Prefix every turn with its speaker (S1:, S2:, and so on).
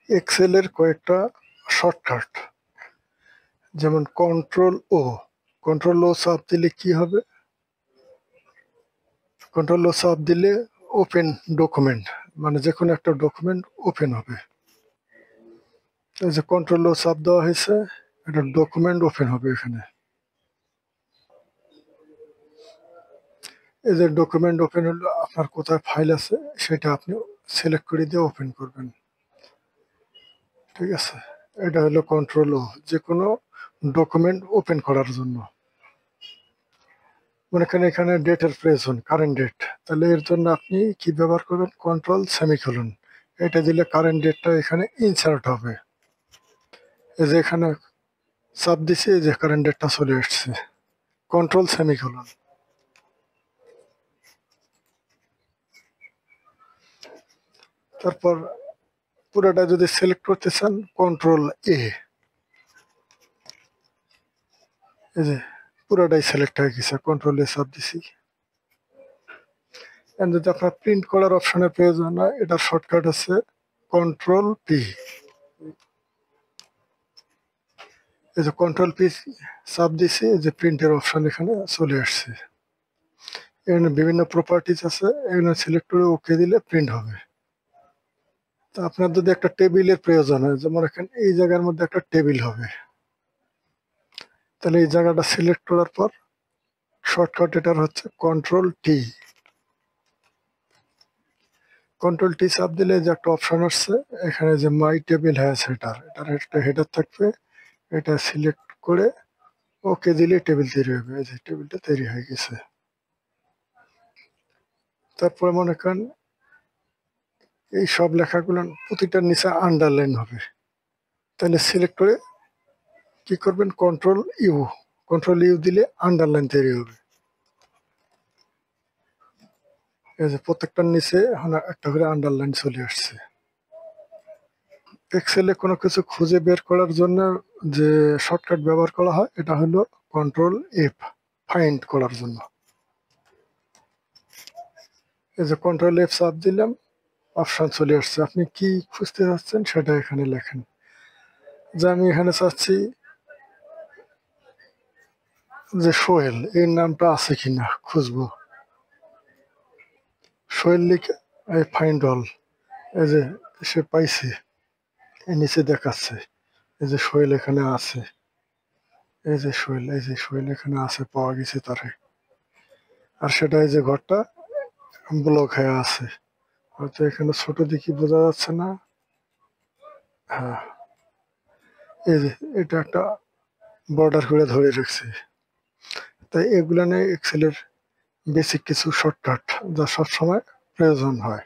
S1: এক্সেলের কয়েকটা শর্টকাট, যেমন কন্ট্রোল ও চাপ দিলে কি হবে? কন্ট্রোল ও চাপ দিলে ওপেন ডকুমেন্ট, মানে যে কোনো একটা ডকুমেন্ট ওপেন হবে। এই যে কন্ট্রোল ও চাপ দেওয়া হয়েছে, একটা ডকুমেন্ট ওপেন হবে এখানে। এই যে ডকুমেন্ট ওপেন হলো, আপনার কোথায় ফাইল আছে সেটা আপনি সিলেক্ট করে দিয়ে ওপেন করবেন। ঠিক আছে, এটা হলো কন্ট্রোল ও, যে কোনো ডকুমেন্ট ওপেন করার জন্য। মনে করেন এখানে ডেটের প্রয়োজন, কারেন্ট ডেট, তাহলে এর জন্য আপনি কি ব্যবহার করবেন? Control semicolon. এটা দিলে কারেন্ট ডেটটা এখানে ইনসার্ট হবে। এই যে এখানে চাপ দিছি, এই যে কারেন্ট ডেটটা চলে আসছে, কন্ট্রোল সেমিকোলন। তারপর পুরোটা যদি সিলেক্ট করতে চান, কন্ট্রোল এ, এই যে পুরোটাই সিলেক্ট হয়ে গেছে, কন্ট্রোল এ চাপ দিছি। যদি আপনার প্রিন্ট করার অপশনের প্রয়োজন হয়, এটার শর্টকাট আছে কন্ট্রোল পি। এই যে কন্ট্রোল পি চাপ দিছি, এই যে প্রিন্টের অপশন এখানে চলে আসছে। এখানে বিভিন্ন প্রপার্টিজ আছে, এখানে সিলেক্ট করে ওকে দিলে প্রিন্ট হবে। তা আপনার যদি একটা টেবিলের প্রয়োজন হয়, যেমন এখানে এই জায়গার মধ্যে একটা টেবিল হবে, তাহলে এই জায়গাটা সিলেক্ট করার পর শর্টকাট এটার হচ্ছে কন্ট্রোল টি। কন্ট্রোল টি চাপ দিলে যে একটা অপশন আসছে, এখানে যে মাই টেবিল হ্যাজ হেডার, এটার একটা হেডার থাকবে, এটা সিলেক্ট করে ওকে দিলে টেবিল তৈরি হবে। এই যে টেবিলটা তৈরি হয়ে গেছে। তারপরে মনে করেন এই সব লেখাগুলো প্রতিটার নিচে আন্ডারলাইন হবে, তাহলে সিলেক্ট করে কি করবেন? কন্ট্রোল ইউ দিলে আন্ডারলাইন তৈরি হবে। এই যে প্রত্যেকটার নিচে এখন একটা করে আন্ডারলাইন চলে আসছে। এক্সেলে কোনো কিছু খুঁজে বের করার জন্য যে শর্টকাট ব্যবহার করা হয়, এটা হলো কন্ট্রোল এফ, ফাইন্ড করার জন্য। এই যে কন্ট্রোল এফ চাপ দিলাম, অপশন চলে আসছে, আপনি কি খুঁজতে চাচ্ছেন সেটা এখানে লেখেন। যে আমি এখানে চাচ্ছি যে সোহেল, এই নামটা আছে কিনা খুঁজবো। সোহেল লিখে এই ফাইন্ড অল, এই যে সে পাইছে, এই নিচে দেখাচ্ছে এই যে সোহেল এখানে আছে। এই যে সোহেল এখানে আছে, পাওয়া গেছে তারে। আর সেটা এই যে ঘরটা ব্লক হয়ে আছে, হয়তো এখানে ছোট দেখি বোঝা যাচ্ছে না। হ্যাঁ, এই যে এটা একটা বর্ডার করে ধরে রাখছে। তাই এগুলা নিয়ে এক্সেলের বেসিক কিছু শর্টকাট, যা সবসময় প্রয়োজন হয়।